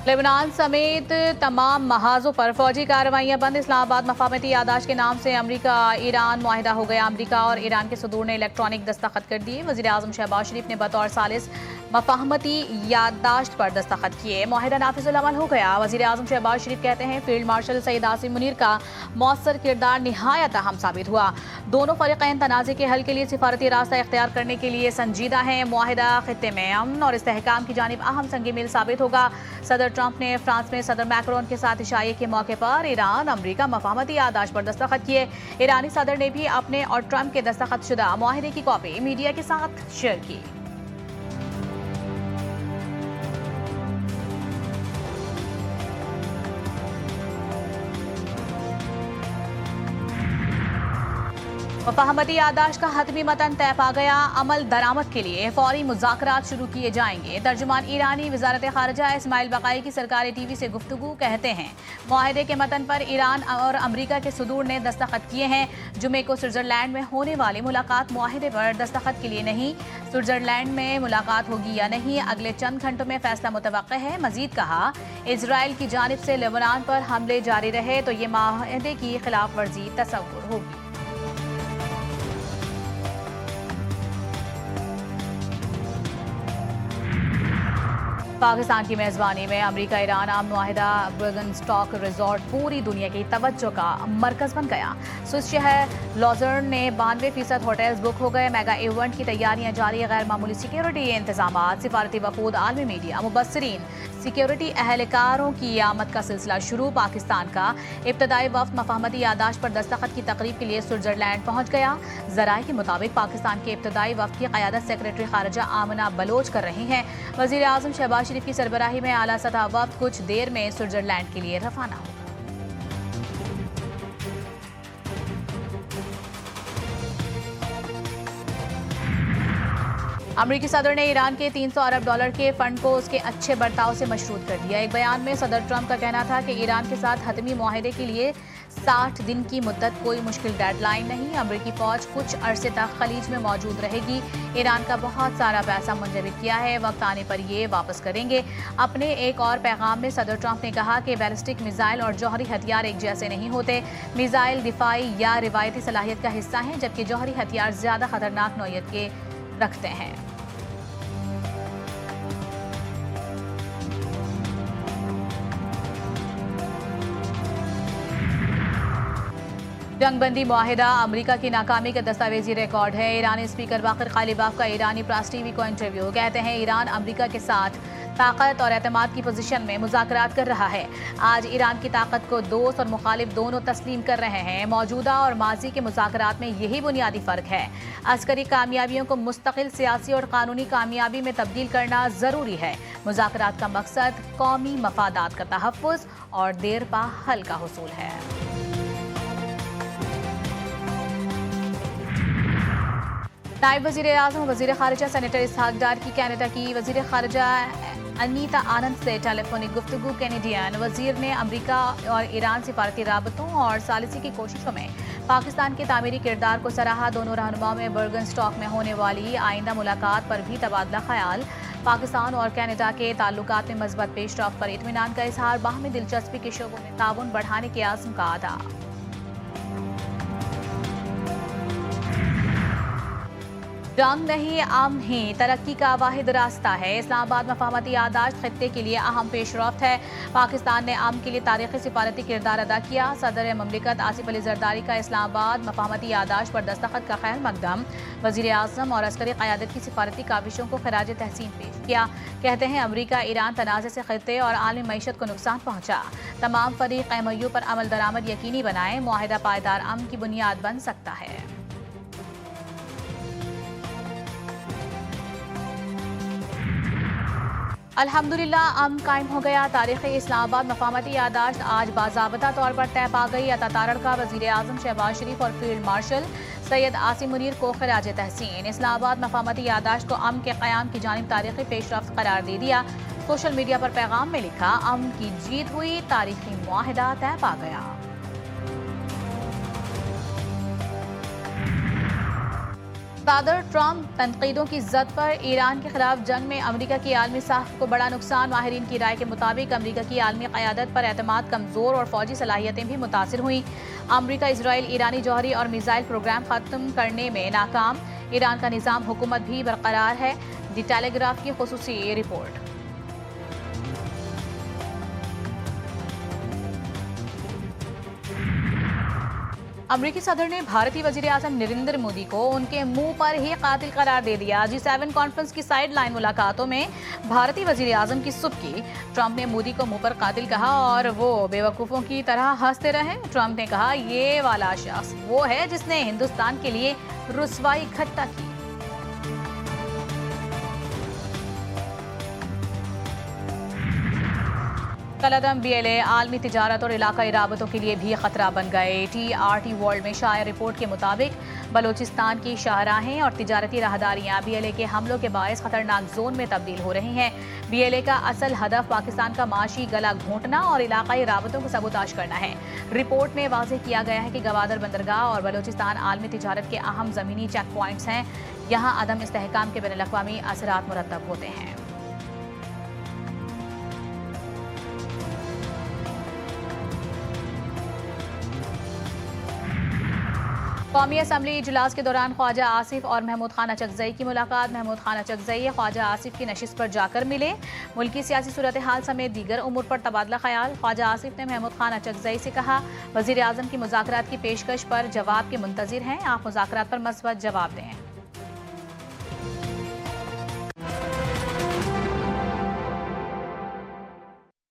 Lebanon समेत तमाम महाजों पर फौजी कार्रवाइयां बंद। इस्लामाबाद मफाहमती यादाश्त के नाम से अमरीका ईरान मुआहिदा हो गया। अमरीका और ईरान के सदूर ने इलेक्ट्रॉनिक दस्तखत कर दिए। वज़ीर आज़म शहबाज शरीफ ने बतौर सालिस मफाहमती यादाश्त पर दस्तखत किए। मुआहिदा नाफिजुल अमल हो गया। वज़ीर आज़म शहबाज शरीफ कहते हैं फील्ड मार्शल सईद आसिम मुनीर का मौसर किरदार निहायत अहम साबित हुआ। दोनों फरीक़ैन तनाज़े के हल के लिए सिफारती रास्ता इख्तियार करने के लिए संजीदा हैं। मुआहिदा खित्ते में अमन और इस्तेहकाम की जानिब अहम संग मील साबित होगा। सदर ट्रंप ने फ्रांस में सदर मैक्रोन के साथ इशाए के मौके पर ईरान अमरीका मफाहमती यादाश्त पर दस्तखत किए। ईरानी सदर ने भी अपने और ट्रंप के दस्तखत शुदा मुआहिदे की कॉपी मीडिया के साथ शेयर की। मफाहमती यादाश्त का हतमी मतन तय पा गया। अमल दरामद के लिए फौरी मुज़ाकरात शुरू किए जाएंगे। तर्जुमान ईरानी वज़ारत ख़ारिजा इस्माइल बक़ाई की सरकारी टीवी से गुफ्तगू कहते हैं मुआहिदे के मतन पर ईरान और अमरीका के सदूर ने दस्तखत किए हैं। जुमे को स्विट्ज़रलैंड में होने वाली मुलाकात मुआहिदे पर दस्तखत के लिए नहीं, स्विट्ज़रलैंड में मुलाकात होगी या नहीं अगले चंद घंटों में फैसला मुतवक्किल है। मजीद कहा इजराइल की जानिब से लेबनान पर हमले जारी रहे तो ये मुआहिदे की खिलाफ वर्जी तसव्वुर होगी। पाकिस्तान की मेज़बानी में अमरीका ईरान आम मुआहिदा बर्गनस्टॉक रिजॉर्ट पूरी दुनिया की तवज्जो का मरकज़ बन गया। स्विस शहर लॉजर्न में 92% होटल्स बुक हो गए। मेगा इवेंट की तैयारियां जारी। गैर मामूली सिक्योरिटी इंतजाम, सिफारती वफूद, आलमी मीडिया, मुबस्सिरीन, सिक्योरिटी एहलकारों की आमद का सिलसिला शुरू। पाकिस्तान का इब्तदाई वफ्द मफाहमती यादाश्त पर दस्तखत की तकरीब के लिए स्विट्ज़रलैंड पहुंच गया। ज़राए के मुताबिक पाकिस्तान के इब्तदाई वफ्द की क़यादत सेक्रेटरी ख़ारिजा आमना बलोच कर रही हैं। वज़ीर आज़म शहबाज शरीफ की सरबराही में आला सतह वफ्द कुछ देर में स्विट्ज़रलैंड के लिए रवाना होगा। अमरीकी सदर ने ईरान के 300 अरब डॉलर के फंड को उसके अच्छे बर्ताव से मशरूत कर दिया। एक बयान में सदर ट्रंप का कहना था कि ईरान के साथ हतमी मुआहिदे के लिए 60 दिन की मुद्दत कोई मुश्किल डेडलाइन नहीं। अमरीकी फौज कुछ अरसे तक खलीज में मौजूद रहेगी। ईरान का बहुत सारा पैसा मुंजमद किया है, वक्त आने पर ये वापस करेंगे। अपने एक और पैगाम में सदर ट्रंप ने कहा कि बैलिस्टिक मिसाइल और जौहरी हथियार एक जैसे नहीं होते। मिसाइल दिफाई या रिवायती सलाहियत का हिस्सा हैं, जबकि जौहरी हथियार ज़्यादा खतरनाक नौइयत के रखते हैं। जंगबंदी मुआहिदा अमरीका की नाकामी का दस्तावेजी रिकॉर्ड है। ईरानी स्पीकर बाकर कालिबाफ का ईरानी प्रेस टीवी को इंटरव्यू। कहते हैं ईरान अमरीका के साथ ताकत और एतमाद की पोजीशन में मुज़ाकरात कर रहा है। आज ईरान की ताकत को दोस्त और मुखालिफ दोनों तस्लीम कर रहे हैं। मौजूदा और माजी के मुज़ाकरात में यही बुनियादी फ़र्क है। अस्करी कामयाबियों को मुस्तकिल सियासी और कानूनी कामयाबी में तब्दील करना ज़रूरी है। मुज़ाकरात का मकसद कौमी मफादात का तहफ़्फ़ुज़ और देरपा हल का हुसूल है। नायब वज़ीर आज़म वज़ीर ख़ारिजा सेनेटर इसहाक डार की कनाडा की वज़ीर ख़ारिजा अनीता आनंद से टेलीफोनिक गुफ्तगू। कैनेडियन वज़ीर ने अमरीका और ईरान सिफारती राबतों और सालिसी की कोशिशों में पाकिस्तान के तामीरी किरदार को सराहा। दोनों रहनुमाओं में बर्गनस्टॉक में होने वाली आइंदा मुलाकात पर भी तबादला ख्याल। पाकिस्तान और कनाडा के ताल्लुकात में मज़बूत पेशरफ्त पर इत्मीनान का इजहार। बाहमी दिलचस्पी के शोबों में ताउन बढ़ाने के आज़म का अदा। जंग नहीं अमन ही तरक्की का वाहिद रास्ता है। इस्लामाबाद मफाहमती यादाश्त खित्ते के लिए अहम पेशरफ्त है। पाकिस्तान ने अमन के लिए तारीखी सिफारती किरदार अदा किया। सदर ममलिकत आसिफ अली जरदारी का इस्लामाबाद मफाहमती यादाश्त पर दस्तखत का खैर मकदम। वज़ीर आज़म और अस्करी क़यादत की सिफारती काविशों को खराज तहसीन पेश किया। कहते हैं अमरीका ईरान तनाज़े से खित्ते और आलमी मईशत को नुकसान पहुँचा। तमाम फरीक एमओयू पर अमल दरामद यकीनी बनाए। मुआहिदा पायदार अमन की बुनियाद बन सकता है। अल्हम्दुलिल्लाह अमन कायम हो गया। तारीख़ी इस्लामाबाद मफाहमती यादाश्त आज बाज़ाबता तौर पर तय पा गई। अता तारड़ का वज़ीर आज़म शहबाज शरीफ और फील्ड मार्शल सैयद आसिम मुनीर को खिराज तहसीन। इस्लामाबाद मफाहमती यादाश्त को अमन के क़याम की जानिब तारीख़ी पेशरफ्त करार दे दिया। सोशल मीडिया पर पैगाम में लिखा अमन की जीत हुई, तारीख़ी मुआहिदा तय पा गया। सदर ट्रंप तनकीदों की जद पर ईरान के खिलाफ जंग में अमरीका की आलमी साख को बड़ा नुकसान। माहिरीन की राय के मुताबिक अमरीका की आलमी क़यादत पर एतमाद कमज़ोर और फौजी सलाहियतें भी मुतासिर हुई। अमरीका इसराइल ईरानी जौहरी और मिसाइल प्रोग्राम ख़त्म करने में नाकाम। ईरान का निज़ाम हुकूमत भी बरकरार है। द टेलीग्राफ की खुसूसी रिपोर्ट। अमरीकी सदर ने भारतीय वजीर आज़म नरेंद्र मोदी को उनके मुंह पर ही कातिल करार दे दिया। G7 कॉन्फ्रेंस की साइड लाइन मुलाकातों में भारतीय वजीर आज़म की सुबकी। ट्रंप ने मोदी को मुंह पर कातिल कहा और वो बेवकूफ़ों की तरह हंसते रहे। ट्रंप ने कहा, ये वाला शख्स वो है जिसने हिंदुस्तान के लिए रुसवाई इकट्ठा की। कलअदम BLA आलमी तिजारत और इलाकाई राबतों के लिए भी खतरा बन गए। TRT वर्ल्ड में शाया रिपोर्ट के मुताबिक बलोचिस्तान की शाहराहें और तिजारती राहदारियां BLA के हमलों के बायस खतरनाक जोन में तब्दील हो रही हैं। BLA का असल हदफ पाकिस्तान का माशी गला घोंटना और इलाकाई राबतों को सबूताज करना है। रिपोर्ट में वाज़ेह किया गया है कि गवादर बंदरगाह और बलोचिस्तान आलमी तिजारत के अहम ज़मीनी चेक पॉइंट्स हैं। यहाँ अदम इस्तेहकाम के बैनुल-अक़वामी असरात मुरतब होते हैं। कौमी असम्बली इजलास के दौरान ख्वाजा आसिफ और महमूद खान अचकज़ई की मुलाकात। महमूद खान अचकज़ई ख्वाजा आसिफ की नशिस्त पर जाकर मिले। मुल्की सियासी सूरत हाल समेत दीगर उमूर पर तबादला ख्याल। ख्वाजा आसिफ ने महमूद खान अचकज़ई से कहा, वज़ीर आज़म की मुज़ाकरात की पेशकश पर जवाब के मुंतज़िर हैं। आप मुज़ाकरात पर मस्बत जवाब दें।